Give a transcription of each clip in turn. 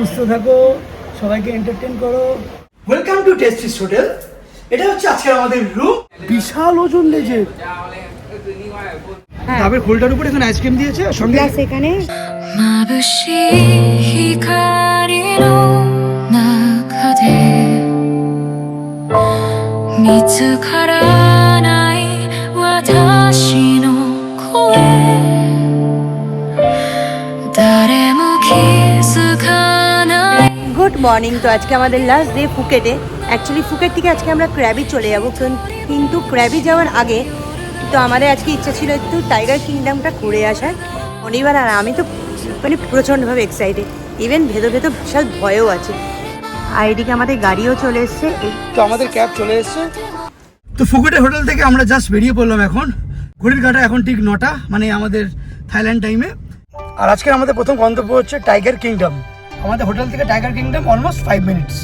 সুস্থ থাকো, সবাইকে এন্টারটেইন করো। Welcome to Tasty's hotel. এটা হচ্ছে আজকে আমাদের রুম। বিশাল ওজন লেজের ডাবের খোলটার উপর এখানে আইসক্রিম দিয়েছে, আর সঙ্গে এখানে গুড মর্নিং। তো আজকে আমাদের লাস্ট ডে ফুকেটে। অ্যাকচুয়ালি ফুকেট থেকে আজকে আমরা ক্র্যাবি চলে যাবো, কিন্তু ক্র্যাবি যাওয়ার আগে তো আমাদের আজকে ইচ্ছা ছিল একটু টাইগার কিংডমটা ঘুরে আসার। শনিবার আর আমি তো মানে প্রচণ্ডভাবে এক্সাইটেড, ইভেন ভেতর ভেতর বিশাল ভয়ও আছে। আর এদিকে আমাদের গাড়িও চলে এসছে, তো আমাদের ক্যাব চলে এসছে। তো ফুকেটের হোটেল থেকে আমরা জাস্ট বেরিয়ে পড়লাম। এখন ঘড়ির কাঁটা এখন ঠিক 9টা, মানে আমাদের থাইল্যান্ড টাইমে। আর আজকে আমাদের প্রথম গন্তব্য হচ্ছে টাইগার কিংডম। আমাদের হোটেল থেকে টাইগার কিংডম অলমোস্ট 5 মিনিটস।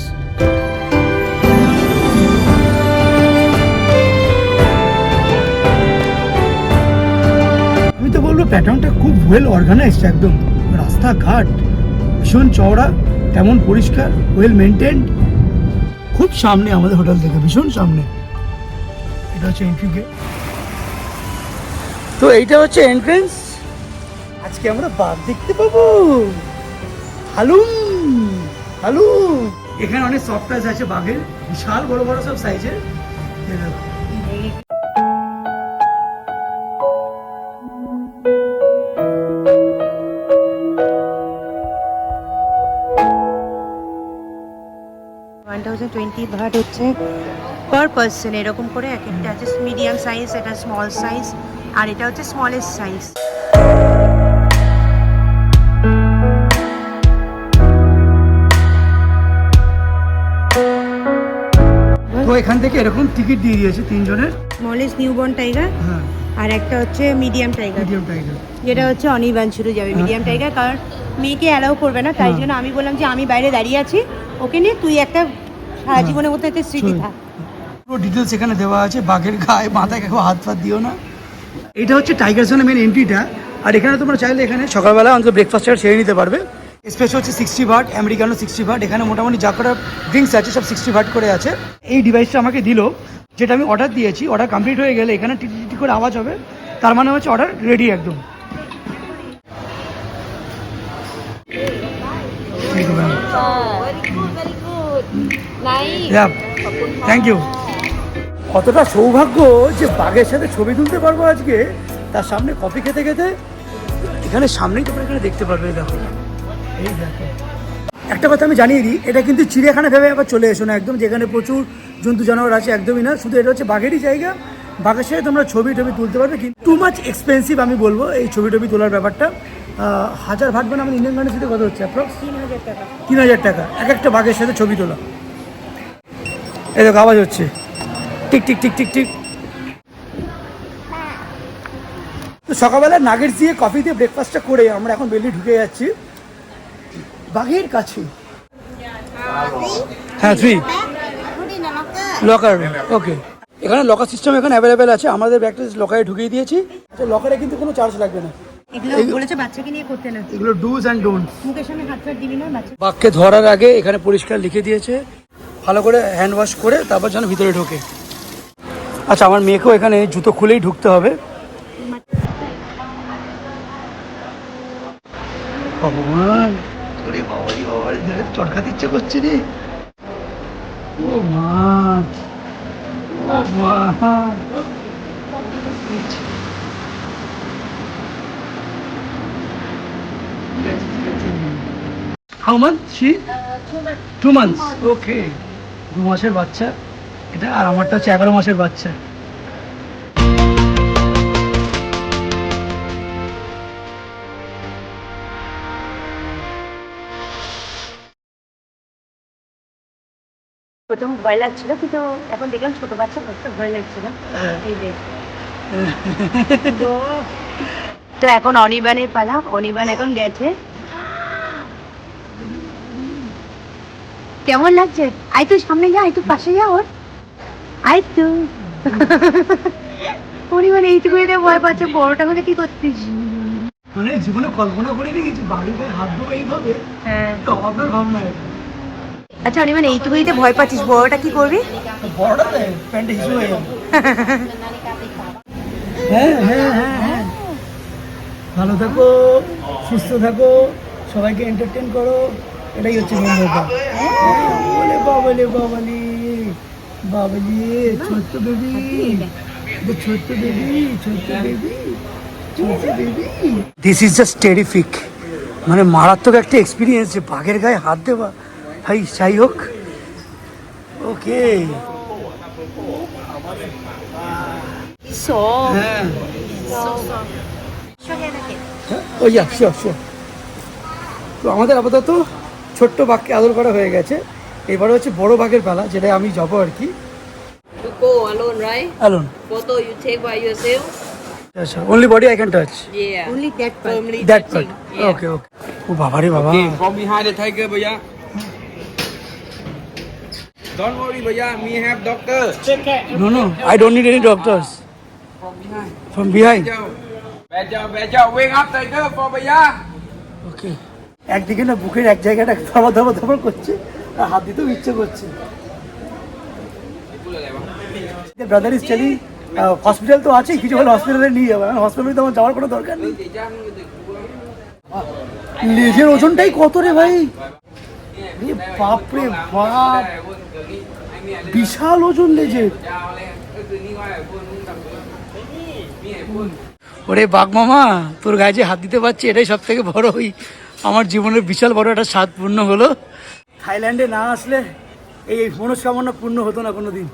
আমি তো বলবো প্যাটার্নটা খুব ওয়েল অর্গানাইজড, একদম রাস্তাঘাট ভীষণ চওড়া, তেমন পরিষ্কার, ওয়েল মেনটেন্ড। খুব সামনে আমাদের হোটেল থেকে, ভীষণ সামনে। এটা হচ্ছে এন্ট্রি গেট। তো এইটা হচ্ছে এন্ট্রেন্স। আজকে আমরা বাঘ দেখতে পাবো। হালুম হালুম। এখানে অনেক সফট টাচ আছে বাঘের, বিশাল বড় বড় সব সাইজের। ভাট হচ্ছে পার পার্সন, এরকম করে এক একটা আছে। মিডিয়াম সাইজ, এটা স্মল সাইজ, আর এটা হচ্ছে স্মলেস্ট সাইজ। তো এখান থেকে এরকম টিকিট দিয়ে দিয়েছে 3 জনের। স্মলেস্ট নিউবর্ন টাইগার, হ্যাঁ, আর একটা হচ্ছে মিডিয়াম টাইগার। মিডিয়াম টাইগার, যেটা হচ্ছে অনির্বাণ শুরু যাবে মিডিয়াম টাইগার, কারণ মেয়েকে অ্যালাউ করবে না। তাই জন্য আমি বললাম যে আমি বাইরে দাঁড়িয়ে আছি, ওকে নিয়ে তুই একটা সারা জীবনের মতো একটা স্মৃতি থাক। পুরো ডিটেলস এখানে দেওয়া আছে। বাঘের গায়ে মাথায় কেউ হাত ফাত দিও না। এটা হচ্ছে টাইগার জোনের মেন এন্ট্রিটা। আর এখানে তোমরা চাইলে এখানে সকালবেলা অন্তত ব্রেকফাস্টটা সেরে নিতে পারবে। স্পেশাল হচ্ছে 60 বাট, আমেরিকানো 60 বাট। এখানে মোটামুটি যা কটা ড্রিঙ্কস আছে সব 60 বাট করে আছে। এই ডিভাইসটা আমাকে দিল, যেটা আমি অর্ডার দিয়েছি। অর্ডার কমপ্লিট হয়ে গেলে এখানে টিটি করে আওয়াজ হবে, তার মানে হচ্ছে অর্ডার রেডি একদম। Thank you. কতটা সৌভাগ্য যে বাঘের সাথে ছবি তুলতে পারবো আজকে, তার সামনে কফি খেতে খেতে। এখানে সামনেই তোমরা এখানে দেখতে পারবে। দেখো, এই দেখো। একটা কথা আমি জানিয়ে দিই, এটা কিন্তু চিড়িয়াখানা ভেবে আবার চলে এসো না একদম, যেখানে প্রচুর জন্তু জানোয়ার আছে, একদমই না। শুধু এটা হচ্ছে বাঘেরই জায়গা। বাঘের সাথে তোমরা ছবি টবি তুলতে পারবে, কিন্তু টু মাচ এক্সপেন্সিভ আমি বলবো এই ছবি টবি তোলার ব্যাপারটা। 1000 ভাট মানে আমাদের ইন্ডিয়ান কারেন্সিতে কত হচ্ছে? অ্যাপ্রক্স 3000 টাকা। 3000 টাকা এক একটা বাঘের সাথে ছবি তোলা। এই দেখো আওয়াজ হচ্ছে, tick tick tick tick tick. তো সকালবেলা নাগেটস দিয়ে কফি দিয়ে ব্রেকফাস্টটা করে আমরা এখন বেলি ঢুকে যাচ্ছি বাঘের কাছে। হ্যাঁ, 3 লকার। ওকে, এখানে লকার সিস্টেম এখানে অ্যাভেলেবেল আছে। আমাদের ব্যাগটা লকারে ঢুকিয়ে দিয়েছি। আচ্ছা, লকারে কিন্তু কোনো চার্জ লাগবে না। এগুলো বলেছে বাচ্চাকে নিয়ে করতে না। এগুলো ডুজ অ্যান্ড ডোন্ট। মুখের সামনে হাত ফাত দিবি না বাচ্চা। বাঘকে ধরার আগে এখানে পরিষ্কার লিখে দিয়েছে, ভালো করে হ্যান্ড ওয়াশ করে তারপর যেন ভিতরে ঢোকে। আচ্ছা, আমার মেয়েকেও এখানে জুতো খুলেই ঢুকতে হবে। ভগবান, ওরে বাবারি বাবারি, চটকাতে ইচ্ছে করছে রে। ও মা, ও মা। How much she? 2 months. Okay. 2 মাসের বাচ্চা এটা, আর আমারটা হচ্ছে 11 মাসের বাচ্চা। প্রথম ভয় লাগছিল, কিন্তু এখন দেখলাম ছোট বাচ্চা করতে ভয় লাগছিল। এই যে তো এখন অনির্বাণের পালা। অনির্বাণ এখন গেছে। কেমন লাগছে? আয় তুই সামনে যা, আয় তুই পাশে যা ওর, আয় তুই। অনির্বাণ এইটুকু ভয় পাচ্ছে, বড়টা হলে কি করতিস? মানে জীবনে কল্পনা করিনি কিছু বাড়িতে হাত দেবো এইভাবে। হ্যাঁ তো আমার ভাবনা আচ্ছা অনিমান এইটুকুইতে ভয় পাচ্ছিস, বড়টা কি করবি? বড়টাতে প্যান্টে হিসু হয়ে যাবে। হ্যাঁ হ্যাঁ হ্যাঁ হ্যাঁ, ভালো থাকো, সুস্থ থাকো, সবাইকে এন্টারটেন করো, এটাই হচ্ছে মেন ব্যাপার। বলে বাবালে বাবালি বাবালি, ছোট্ট বেবি, ছোট্ট বেবি, ছোট্ট বেবি, ছোট্ট baby. This is just terrific, মানে মারাত্মক একটা এক্সপিরিয়েন্স যে বাঘের গায়ে হাত দেওয়া। ভাই যাই হোক, ওকে হ্যাঁ ওই যা শিওর শিওর। তো আমাদের আপাতত ছোট্ট বাঘকে আদর করা হয়ে গেছে, এবারে হচ্ছে বড় বাঘের পালা, যেটা আমি যাবো আর কি। You go alone, right? Alone, Photo you take by yourself. আচ্ছা, only body I can touch Yeah. Only that part. Firmly that touching. Part. Yeah. ওকে ওকে। ও বাবা রে বাবা। Okay, from behind the tiger, bhaiya. Don't worry, bhaiya. Me have doctor. No no, I don't need any doctors. From behind. From behind. Bad job. Wake up, tiger, for bhaiya. Okay. একদিকে না বুকের এক জায়গাটা ধপা ধপা ধপা করছে, আর হাত দিতেও ইচ্ছে করছে। ব্রাদার ইজ টেলিং হসপিটাল তো আছে, কিছু হলে হসপিটালে নিয়ে যাবে। হসপিটালে তো আমার যাওয়ার কোনো দরকার নেই। লেজের ওজনটাই কত রে ভাই, এ বাপ রে বাপ, বিশাল ওজন লেজের। ওরে বাঘ মামা, তোর গায়ে যে হাত দিতে পারছি এটাই সব থেকে বড়, ওই আমার জীবনের বিশাল বড় একটা স্বাদ পূর্ণ হলো। থাইল্যান্ডে না আসলে এই মনস্কামনা পূর্ণ হতো না কোনোদিন।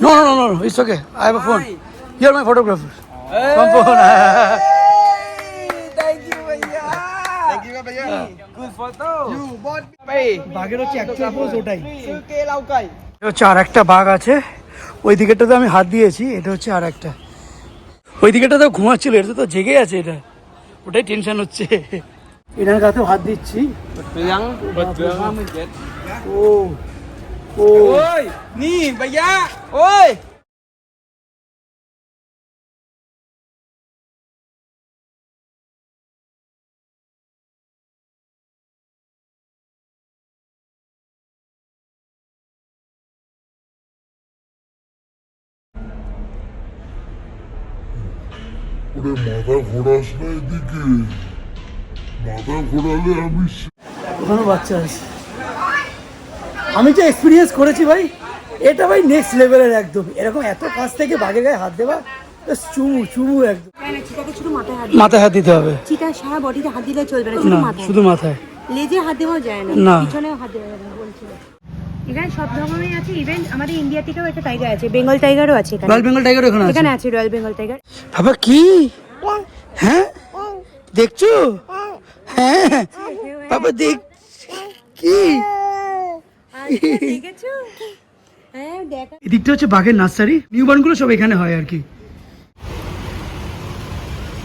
No, no, no, no, it's okay. I have a phone. You're my photographer. Come phone. Thank you, bhaiya. Good photo. You bought me. বাঘের হচ্ছে অ্যাকচুয়াল পোজ ওটাই। Suke laukai. এটা হচ্ছে আর একটা বাঘ আছে, ওই দিকেরটাতে আমি হাত দিয়েছি, এটা হচ্ছে আর একটা। ওই দিকেরটা তো ঘুমাচ্ছিল, এটা তো জেগে আছে, এটা ওটাই টেনশন হচ্ছে। এনার গাতেও হাত দিচ্ছি। Betul. ও ও Oi, ni bhaiya. Oi. ওরে মাথা ঘোরাস না এদিকে, মাথা ঘোরালে আমি ওখানে বাচ্চা আছে। আমি যে এক্সপিরিয়েন্স করেছি ভাই, এটা ভাই নেক্সট লেভেলের একদম। এরকম এত কাছ থেকে বাঘের গায়ে হাত দেওয়া, চুমু চুমু একদম। চিতাকে শুধু মাথায় হাত মাথায় হাত দিতে হবে চিতা সারা বডিতে হাত দিলে চলবে না, না, শুধু মাথায়। শুধু মাথায়। লেজে হাত দেওয়া যায় না, না। পিছনেও হাত দেওয়া যাবে না বলছিল। এখানে সব ধরনেরই আছে, ইভেন আমাদের ইন্ডিয়া থেকেও একটা টাইগার আছে, বেঙ্গল টাইগারও আছে এখানে। রয়্যাল বেঙ্গল টাইগার এখানে আছে। এখানে আছে রয়্যাল বেঙ্গল টাইগার। বাবা কি, হ্যাঁ দেখছো, হ্যাঁ বাবা দেখ কি। দেখেছো? হ্যাঁ দেখা। এদিকটা হচ্ছে বাঘের নার্সারি, নিউবর্ন গুলো সব এখানে হয় আর কি।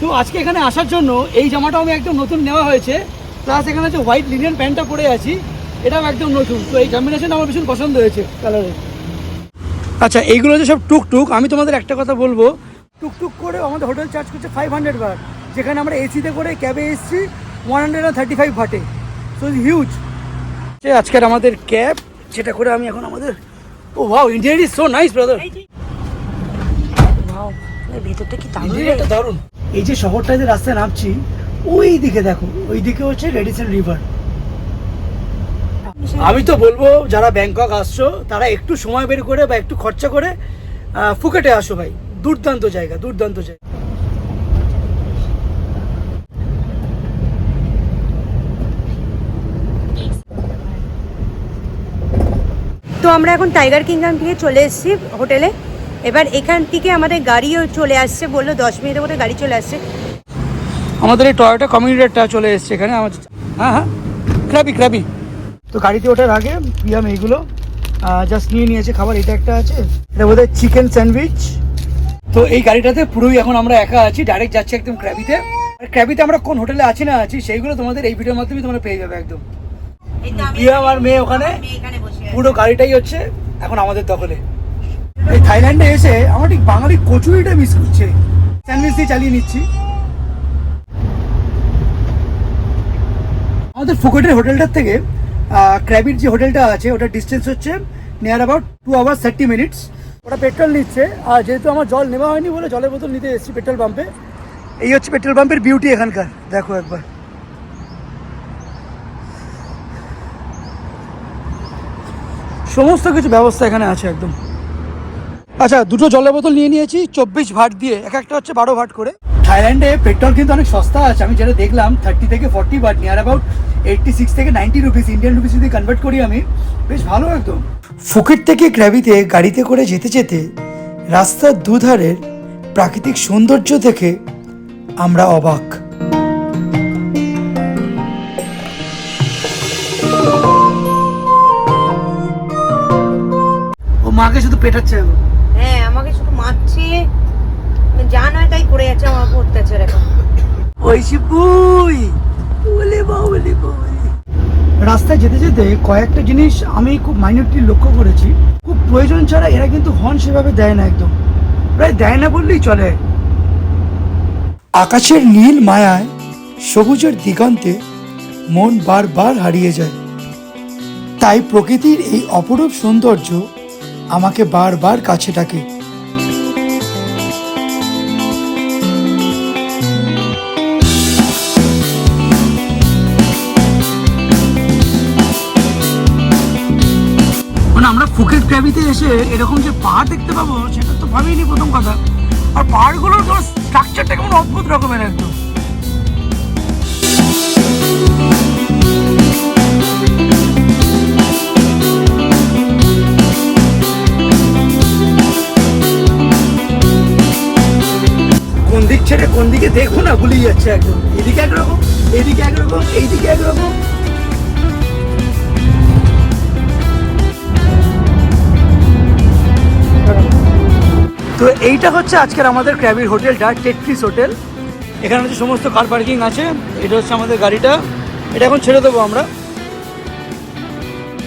তো আজকে এখানে আসার জন্য এই জামাটাও আমি একদম নতুন নেওয়া হয়েছে, প্লাস এখানে যে হোয়াইট লিনেন প্যান্টটা পরে আছি, এটাও একদম নতুন। তো এই কম্বিনেশন আমার ভীষণ পছন্দ হয়েছে কালারে। আচ্ছা, এইগুলো যে সব টুকটুক, আমি তোমাদের একটা কথা বলবো, টুকটুক করে আমাদের হোটেল চার্জ করছে 500 বাট, যেখানে আমরা এসিতে করে ক্যাবে এসেছি 135 বাটে। So huge. আজকের আমাদের ক্যাব, যেটা করে আমি এখন আমাদের, oh wow, interior is so nice brother. Wow, এই ভেতরটা কি দারুণ রে। ইন্টেরিয়রটা দারুণ। এই যে শহরটায় যে রাস্তায় নামছি, ওই দিকে দেখো, ওই দিকে হচ্ছে রেডিসন রিভার। আমি তো বলবো যারা ব্যাংকক আসছো তারা একটু সময় বের করে বা একটু খরচা করে ফুকেটে আসো ভাই, দুর্দান্ত জায়গা, দুর্দান্ত জায়গা। তো আমরা এখন টাইগার কিংডম থেকে চলে এসেছি হোটেলে। এবার এখান থেকে আমাদের গাড়িও চলে আসছে, বললো 10 মিনিটের মধ্যে গাড়ি চলে আসছে। আমাদের এই টয়োটা কমিউনিটারটা চলে এসছে এখানে আমাদের। হ্যাঁ হ্যাঁ, ক্র্যাবি। তো গাড়িতে ওঠার আগে প্রিয়াম এইগুলো জাস্ট নিয়েছে খাবার। এটা একটা আছে, এটা বোধহয় চিকেন স্যান্ডউইচ। তো এই গাড়িটাতে পুরোই এখন আমরা একা আছি, ডাইরেক্ট যাচ্ছি একদম ক্র্যাবিতে। আর ক্র্যাবিতে আমরা কোন হোটেলে আছি না আছি সেইগুলো তোমাদের এই ভিডিওর মাধ্যমে তোমরা পেয়ে যাবে একদম। প্রিয়াম আর মেয়ে ওখানে, পুরো গাড়িটাই হচ্ছে এখন আমাদের দখলে। এই থাইল্যান্ডে এসে আমার ঠিক বাঙালি কচুরিটা মিস করছে। স্যান্ডউইচ দিয়ে চালিয়ে নিচ্ছি। আমাদের ফুকেটের হোটেলটার থেকে ক্র্যাবির যে হোটেলটা আছে ওটার ডিস্টেন্স হচ্ছে নিয়ার অ্যাবাউট 2 hours 30 minutes। ওটা পেট্রোল নিচ্ছে, আর যেহেতু আমার জল নেওয়া হয়নি বলে জলের বোতল নিতে এসেছি পেট্রোল পাম্পে। এই হচ্ছে পেট্রোল পাম্পের বিউটি এখানকার, দেখো একবার। সমস্ত কিছু ব্যবস্থা এখানে আছে একদম। আচ্ছা, দুটো জলের বোতল নিয়ে নিয়েছি 24 ভাট দিয়ে, এক একটা হচ্ছে 12 ভাট করে। থাইল্যান্ডে পেট্রোল কিন্তু অনেক সস্তা আছে, আমি যেটা দেখলাম 30 থেকে 40 বাট, নিয়ার অ্যাবাউট 86 থেকে 90 রুপিস, ইন্ডিয়ান রুপিস যদি কনভার্ট করি আমি, বেশ ভালো একদম। ফুকেট থেকে ক্র্যাবিতে গাড়িতে করে যেতে যেতে রাস্তার দুধারের প্রাকৃতিক সৌন্দর্য দেখে আমরা অবাক। ও মাকে শুধু পেটাচ্ছে এখন। হ্যাঁ, আমাকে শুধু মারছে, যা নয় তাই করে যাচ্ছে আমার উপর অত্যাচার এখন। রাস্তায় যেতে যেতে কয়েকটা জিনিস আমি খুব মাইনরলি লক্ষ্য করেছি। খুব প্রয়োজন ছাড়া এরা কিন্তু হর্ন সেভাবে দেয় না, একদম প্রায় দেয় না বললেই চলে। আকাশের নীল মায়ায় সবুজের দিগন্তে মন বারবার হারিয়ে যায়। তাই প্রকৃতির এই অপরূপ সৌন্দর্য আমাকে বারবার কাছে ডাকে। আমরা ফুকেট ক্র্যাবিতে এসে এরকম যে পাহাড় দেখতে পাবো সেটা তো ভাবিনি প্রথম কথা। আর পাহাড়গুলোর স্ট্রাকচারটা কেমন অদ্ভুত রকমের একদম। কোন দিক ছেড়ে কোন দিকে দেখো না ভুলিয়ে যাচ্ছে একদম। এদিকে একরকম, এদিকে একরকম, এইদিকে একরকম। তো এইটা হচ্ছে আজকের আমাদের ক্র্যাবির হোটেলটা, টেট্রিস হোটেল। এখানে হচ্ছে সমস্ত কার পার্কিং আছে। এটা হচ্ছে আমাদের গাড়িটা, এটা এখন ছেড়ে দেবো আমরা।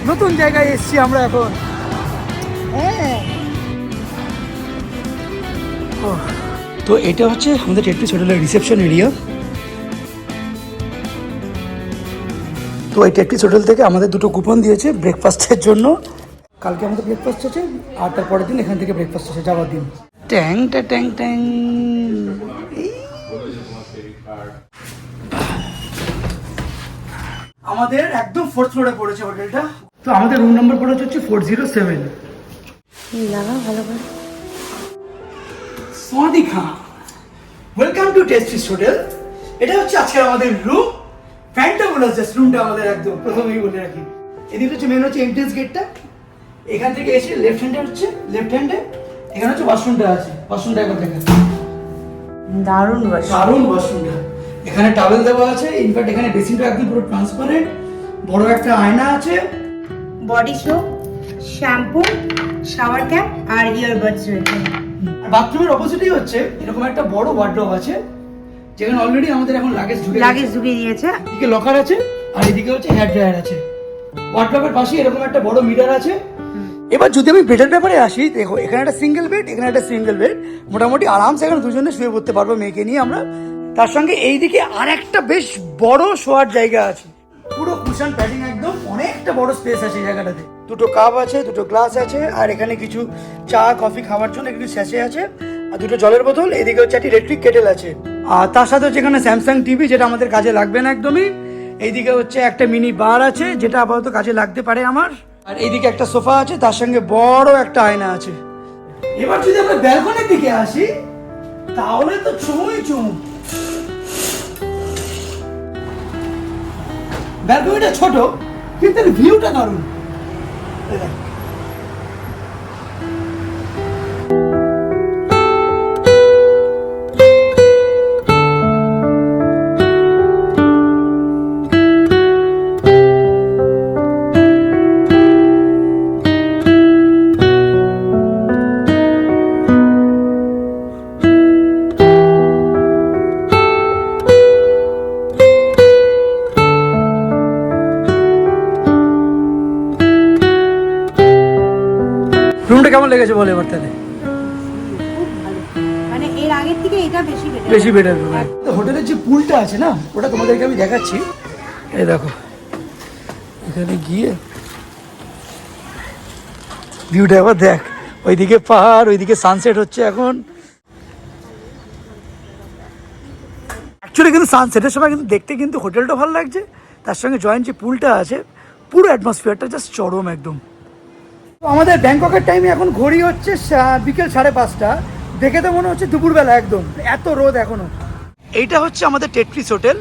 নতুন জায়গায় এসছি আমরা এখন। তো এটা হচ্ছে আমাদের টেট্রিস হোটেলের রিসেপশন এরিয়া। তো এই টেট্রিস হোটেল থেকে আমাদের দুটো কুপন দিয়েছে ব্রেকফাস্টের জন্য। কালকে আমাদের ব্রেকফাস্ট আছে, আর তারপরের দিন এখান থেকে ব্রেকফাস্ট আছে যাওয়ার দিন। ট্যাং ট্যাং ট্যাং। আমাদের একদম 4th ফ্লোরে পড়েছে হোটেলটা। তো আমাদের রুম নাম্বার পড়েছে হচ্ছে 407। লাগা ভালো করে। সোয়াদি খান, ওয়েলকাম টু টেস্টিস হোটেল। এটা হচ্ছে আজকের আমাদের রুম। ফ্যান্টাবুলাস জাস্ট রুমটা আমাদের একদম প্রথমেই বলে রাখি। এদিকে হচ্ছে মেন হচ্ছে এন্ট্রেন্স গেটটা। এখান থেকে এসে লেফট হ্যান্ডে হচ্ছে, লেফট হ্যান্ডে এখানে হচ্ছে ওয়াশরুমটা আছে। ওয়াশরুমটা একবার দেখেন, দারুণ দারুণ ওয়াশরুমটা। এখানে টাওয়েল দেওয়া আছে, ইনফ্যাক্ট এখানে বেসিনটা একদম পুরো ট্রান্সপারেন্ট। বড় একটা আয়না আছে, body soap, shampoo, shower cap আর ইয়ারবাডস রয়েছে। বাথরুমের অপোজিটেই হচ্ছে এরকম একটা বড় ওয়ার্ডরোব আছে, যেখানে অলরেডি আমাদের এখন লাগেজ ঢুকিয়ে দিয়েছে। এদিকে লকার আছে, আর এদিকে হচ্ছে হেয়ার ড্রায়ার আছে। ওয়ার্ডরোবের পাশে এরকম একটা বড় মিরর আছে। এবার যদি আমি বেডের ব্যাপারে আসি, দেখো এখানে একটা সিঙ্গেল বেড, এখানে একটা সিঙ্গেল বেড, মোটামুটি আরামসে এখানে দুজনে শুয়ে পড়তে পারবো মেয়েকে নিয়ে আমরা। তার সঙ্গে এইদিকে আর একটা বেশ বড় শোয়ার জায়গা আছে, পুরো কুশন প্যাডিং একদম, অনেকটা বড় স্পেস আছে এই জায়গাটাতে। দুটো কাপ আছে, দুটো গ্লাস আছে, আর এখানে কিছু চা কফি খাওয়ার জন্য কিছু স্যাশে আছে, আর দুটো জলের বোতল। এদিকে হচ্ছে একটা ইলেকট্রিক কেটেল আছে, আর তার সাথে হচ্ছে এখানে স্যামসাং টিভি, যেটা আমাদের কাজে লাগবে না একদমই। এইদিকে হচ্ছে একটা মিনি বার আছে, যেটা আপাতত কাজে লাগতে পারে আমার। আর এইদিকে একটা সোফা আছে, তার সঙ্গে বড় একটা আয়না আছে। এবার যদি আমরা ব্যালকনির দিকে আসি, তাহলে তো চুমুই চুম। ব্যালকনিটা ছোট, কিন্তু ভিউটা দারুণ। কেমন লেগেছে বলে এবার তাহলে? খুব ভালো, মানে এর আগের থেকে এটা বেশি বেটার। বেশি বেটার। হোটেলের যে পুলটা আছে না, ওটা তোমাদেরকে আমি দেখাচ্ছি। এই দেখো, এখানে গিয়ে ভিউটা এবার দেখ, ওইদিকে পাহাড়, ওইদিকে সানসেট হচ্ছে এখন। অ্যাকচুয়ালি কিন্তু সানসেটের সময় কিন্তু দেখতে কিন্তু হোটেলটা ভালো লাগছে, তার সঙ্গে জয়েন্ট যে পুলটা আছে, পুরো অ্যাটমসফিয়ারটা জাস্ট চরম একদম। তো আমাদের ব্যাংককের টাইমে এখন ঘড়ি হচ্ছে বিকেল 5:30। দেখে তো মনে হচ্ছে দুপুরবেলা একদম, এত রোদ এখনো। এইটা হচ্ছে আমাদের টেট্রিস হোটেল,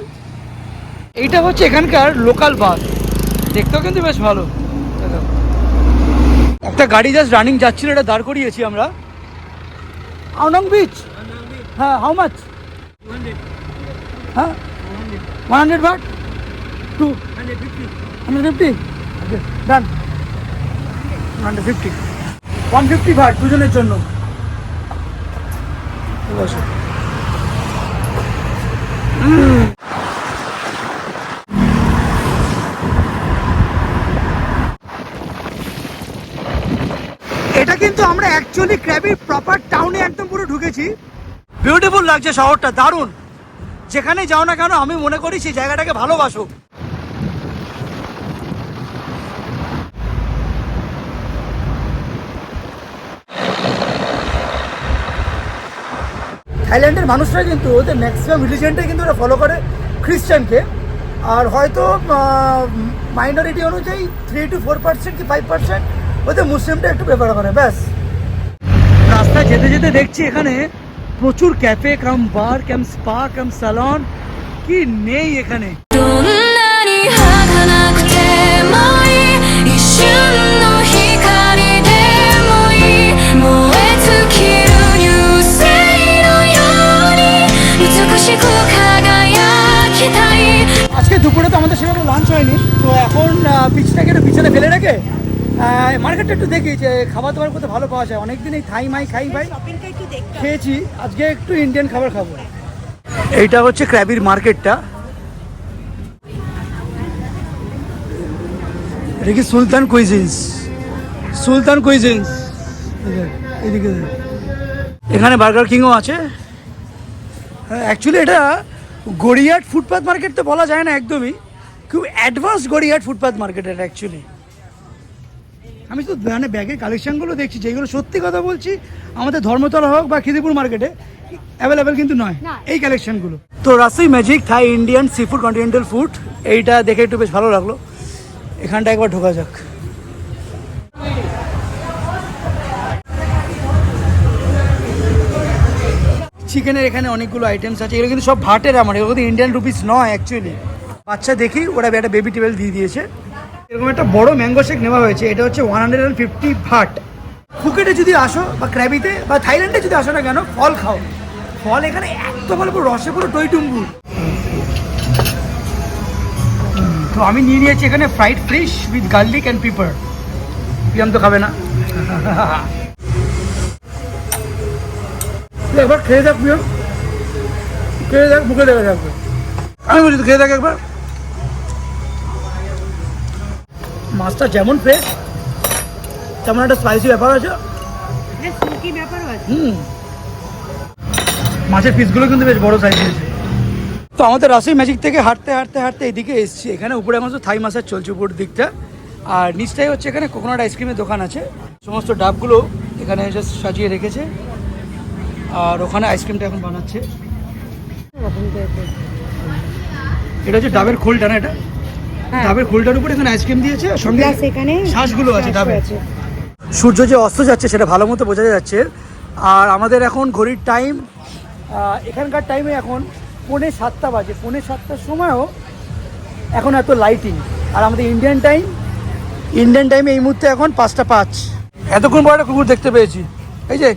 এইটা হচ্ছে এখানকার লোকাল বাস, দেখতেও কিন্তু বেশ ভালো। একটা গাড়ি জাস্ট রানিং যাচ্ছিল, এটা দাঁড় করিয়েছি আমরা। আউনং বিচ, হ্যাঁ, হাউ মাচ? হ্যাঁ, 100 baht, 150, ডান। 150 baht দুজনের জন্য। এটা কিন্তু আমরা অ্যাকচুয়ালি ক্র্যাবির প্রপার টাউনে একদম পুরো ঢুকেছি। বিউটিফুল লাগছে শহরটা, দারুণ। যেখানে যাও না কেন আমি মনে করি সেই জায়গাটাকে ভালোবাসো। থাইল্যান্ডের মানুষরা কিন্তু ওদের ম্যাক্সিমাম রিলিজিয়নটাই কিন্তু ওরা ফলো করে খ্রিস্টানকে, আর হয়তো মাইনরিটি অনুযায়ী 3 to 4% কি 5% ওদের মুসলিমটা একটু প্রেফার করে, ব্যাস। রাস্তায় যেতে যেতে দেখছি এখানে প্রচুর ক্যাফে কাম বার কাম স্পা কাম স্যালন, কি নেই এখানে। আজকে দুপুরে তো আমাদের সেভাবে লাঞ্চ হয়নি, তো এখন বিচটাকে একটু বিছানে ফেলে রেখে মার্কেটটা একটু দেখি যে খাবার দাবার করতে ভালো পাওয়া যায়। অনেকদিন এই থাই মাই খাই ভাই খেয়েছি, আজকে একটু ইন্ডিয়ান খাবার খাবো। এইটা হচ্ছে ক্র্যাবির মার্কেটটা। এটা কি সুলতান কুইজিন্স, সুলতান কুইজিন্স। এদিকে এখানে বার্গার কিংও আছে। অ্যাকচুয়ালি এটা গড়িয়াহাট ফুটপাথ মার্কেট তো বলা যায় না একদমই, খুব অ্যাডভান্স গড়িয়াহাট ফুটপাথ মার্কেট এটা অ্যাকচুয়ালি। আমি তো মানে ব্যাগের কালেকশানগুলো দেখছি, যেগুলো সত্যি কথা বলছি আমাদের ধর্মতলা হোক বা খিদিপুর মার্কেটে অ্যাভেলেবেল কিন্তু নয় এই কালেকশানগুলো। তো রাসি ম্যাজিক থাই Indian sea food continental food, এইটা দেখে একটু বেশ ভালো লাগলো। এখানটা একবার ঢোকা যাক। চিকেনের এখানে অনেকগুলো আইটেমস আছে, এগুলো কিন্তু সব ভাটের, আমার এগুলো কিন্তু ইন্ডিয়ান রুপিস নয় অ্যাকচুয়ালি। বাচ্চা দেখি ওরা একটা বেবি টেবিল দিয়ে দিয়েছে। এরকম একটা বড় ম্যাঙ্গো শেক নেওয়া হয়েছে, এটা হচ্ছে 150 ভাট। ফুকেটে যদি আসো বা ক্র্যাবিতে বা থাইল্যান্ডে যদি আসো না কেন, ফল খাও। ফল এখানে এত ভালো পুরো রসে পুরো টইটুম্বুর। তো আমি নিয়ে নিয়েছি এখানে fried fish with garlic and pepper. Priyam তো খাবে না, একবার খেয়ে দেখ প্রিয়াম, খেয়ে দেখ, মুখে দেখা থাকবে। আমি বলি তো খেয়ে দেখ একবার। মাছটা যেমন ফ্রেশ তেমন একটা স্পাইসি ব্যাপার আছে। মাছের পিসগুলো কিন্তু বেশ বড় সাইজ হয়েছে। তো আমাদের রাসি ম্যাজিক থেকে হাঁটতে হাঁটতে হাঁটতে এদিকে এসেছি। এখানে উপরে আমার থাই মাসাজ চলছে উপর দিকটা, আর নিচটাই হচ্ছে এখানে কোকোনাট আইসক্রিমের দোকান আছে। সমস্ত ডাবগুলো এখানে জাস্ট সাজিয়ে রেখেছে, আর ওখানে আইসক্রিমটা এখন বানাচ্ছে। এটা হচ্ছে ডাবের খোলটা না, এটা ডাবের খোলটার উপরে এখানে আইসক্রিম দিয়েছে, সঙ্গে এখানে শ্বাসগুলো আছে ডাবের। সূর্য যে অস্ত যাচ্ছে সেটা ভালো মতো বোঝা যাচ্ছে। আর আমাদের এখন ঘড়ির টাইম, এখানকার টাইমে এখন 6:45 বাজে। 7:45 সময়ও এখন এত লাইটিং। আর আমাদের ইন্ডিয়ান টাইমে এই মুহূর্তে এখন 5:05। এতক্ষণ পর একটা কুকুর দেখতে পেয়েছি, এই যে।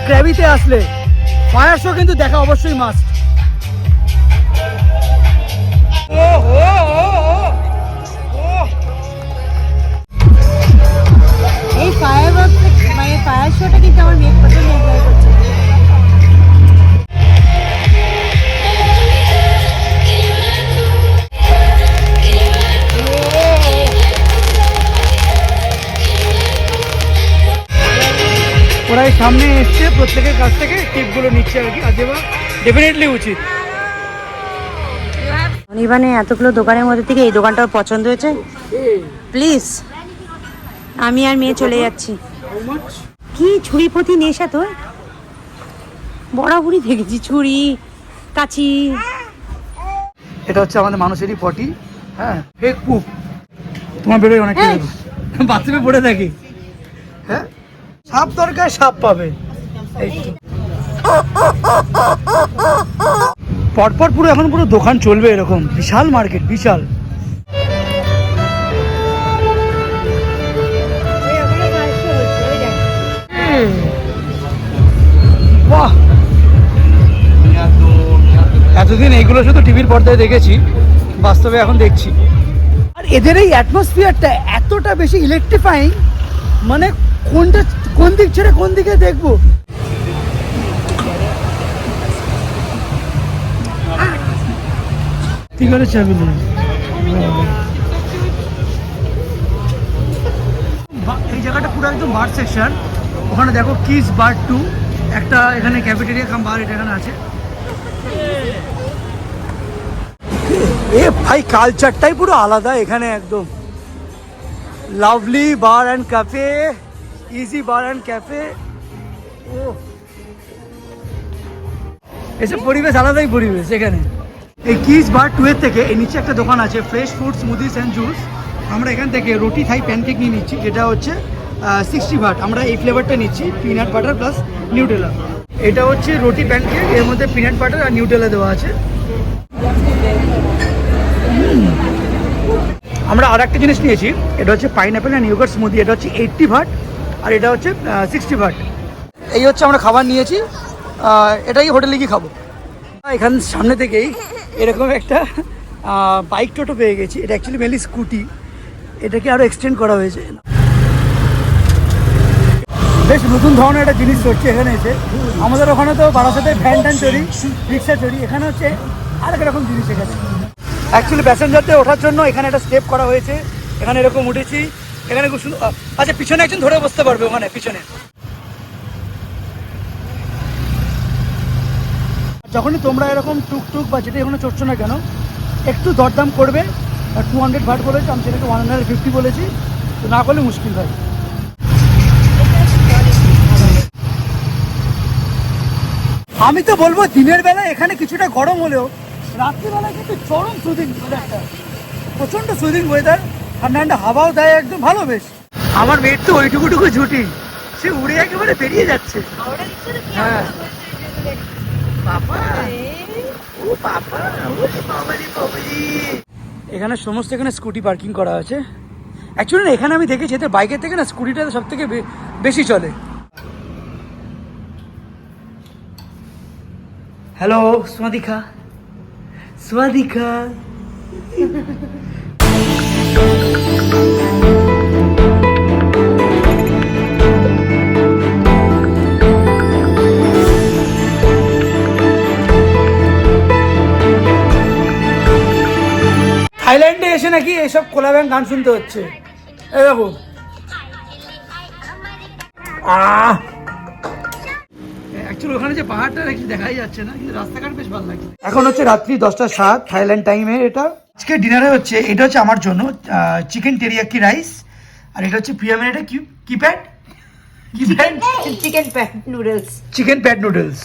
ক্র্যাবিতে আসলে ফায়ার শো কিন্তু দেখা অবশ্যই মাস্ট। এই ফায়ার মানে ফায়ার শোটা কিন্তু আমার মেয়ে প্রচন্ড এনজয় করছে। ওরা এই সামনে এসছে, প্রত্যেকের কাছ থেকে টিপগুলো নিচ্ছে আর কি, আর দেওয়া ডেফিনেটলি উচিত। অনির্বাণে এতগুলো দোকানের মধ্যে থেকে এই দোকানটা ওর পছন্দ হয়েছে। প্লিজ, আমি আর মেয়ে চলে যাচ্ছি। কি ছুরি প্রতি নেশা তোর? বরাবরই দেখেছি ছুরি কাচি। এটা হচ্ছে আমাদের মানুষেরই পটি, হ্যাঁ, ফেক পুপ। তোমার বেরোয় অনেক বাথরুমে পড়ে থাকি, হ্যাঁ, সাপ দরকার সাপ পাবে। এই তো। পরপর পুরো এখন পুরো দোকান চলবে এরকম, বিশাল মার্কেট, বিশাল। বাহ, এতদিন এইগুলো শুধু টিভির পর্দায় দেখেছি, বাস্তবে এখন দেখছি। আর এদের এই অ্যাটমসফিয়ারটা এতটা বেশি ইলেকট্রিফাইং, মানে কোনটা কোন দিক ছেড়ে কোন দিকে দেখবো। ঠিক আছে, চাবি নেই। এই জায়গাটা পুরো একদম বার সেকশন। ওখানে দেখো কিস বার 2, একটা এখানে ক্যাফেটেরিয়া কাম বার, এটা এখানে আছে। এ ভাই, কালচারটাই পুরো আলাদা এখানে একদম। Lovely bar and cafe, easy bar and cafe. ও, এসব পরিবেশ, আলাদাই পরিবেশ এখানে। এই কিস বার 2 এর থেকে এই নিচে একটা দোকান আছে, ফ্রেশ ফুড স্মুদিস অ্যান্ড জুস। আমরা এখান থেকে রুটি থাই প্যানকেক নিয়ে নিচ্ছি, যেটা হচ্ছে 60 বাট। আমরা এই ফ্লেভারটা নিচ্ছি, পিনাট বাটার প্লাস নিউটেলা। এটা হচ্ছে রুটি প্যানকেক, এর মধ্যে পিনাট বাটার আর নিউটেলা দেওয়া আছে। আমরা আর একটা জিনিস নিয়েছি, এটা হচ্ছে পাইনঅ্যাপেল অ্যান্ড ইয়োগার্ট স্মুদি। এটা হচ্ছে 80 বাট আর এটা হচ্ছে 60 বাট। এই হচ্ছে আমরা খাবার নিয়েছি, এটাই হোটেলে গিয়ে খাবো। এখান সামনে থেকেই এরকম একটা বাইক টোটো পেয়ে গেছি। এটা অ্যাকচুয়ালি মেনলি স্কুটি, এটাকে আরও এক্সটেন্ড করা হয়েছে। বেশ নতুন ধরনের একটা জিনিস করছে এখানে এসে। আমাদের ওখানে তো বারাসাতে ভ্যান ট্যান চড়ি, রিক্সা চড়ি, এখানে হচ্ছে আরেক রকম জিনিস। এখানে অ্যাকচুয়ালি প্যাসেঞ্জারদের ওঠার জন্য এখানে একটা স্টেপ করা হয়েছে। এখানে এরকম উঠেছি, এখানে খুব সুন্দর। আচ্ছা, পিছনে একজন ধরে বসতে পারবে ওখানে পিছনে। যখনই তোমরা এরকম টুকটুক বা যেটা এখানে চড়ছো না কেন, একটু দরদাম করবে। 200 ভাট বলেছে, আমি সেটাকে 150 বলেছি, তো না করলে মুশকিল ভাই। আমি তো বলবো দিনের বেলা এখানে কিছুটা গরম হলেও রাত্রিবেলায় কিন্তু চরম সুদিং ওয়েদারটা, প্রচণ্ড সুদিং ওয়েদার। ঠান্ডা ঠান্ডা হাওয়াও দেয় একদম, ভালো বেশ। আমার মেয়ের তো ওইটুকুটুকু ঝুটি, সে উড়ে একেবারে বেরিয়ে যাচ্ছে। হ্যাঁ বাবা, ও বাবা, ও বাবারি বাবারি। এখানে সমস্ত এখানে স্কুটি পার্কিং করা আছে। অ্যাকচুয়ালি এখানে আমি দেখেছি এদের বাইকের থেকে না স্কুটিটা সব থেকে বেশি চলে। হ্যালো স্বাদিকা, স্বাদিকা। থাইল্যান্ডে এসে নাকি এসব কোলাব্যাং গান শুনতে হচ্ছে। এই দেখো, অ্যাকচুয়ালি ওখানে যে পাহাড়টা নাকি দেখাই যাচ্ছে না, কিন্তু রাস্তাঘাট বেশ ভালো লাগে। এখন হচ্ছে রাত্রি 10:07 থাইল্যান্ড টাইমে। এটা আজকে ডিনারে হচ্ছে, এটা হচ্ছে আমার জন্য চিকেন টেরিয়াকি রাইস, আর এটা হচ্ছে প্রিয়ামের এটা চিকেন প্যাট নুডলস।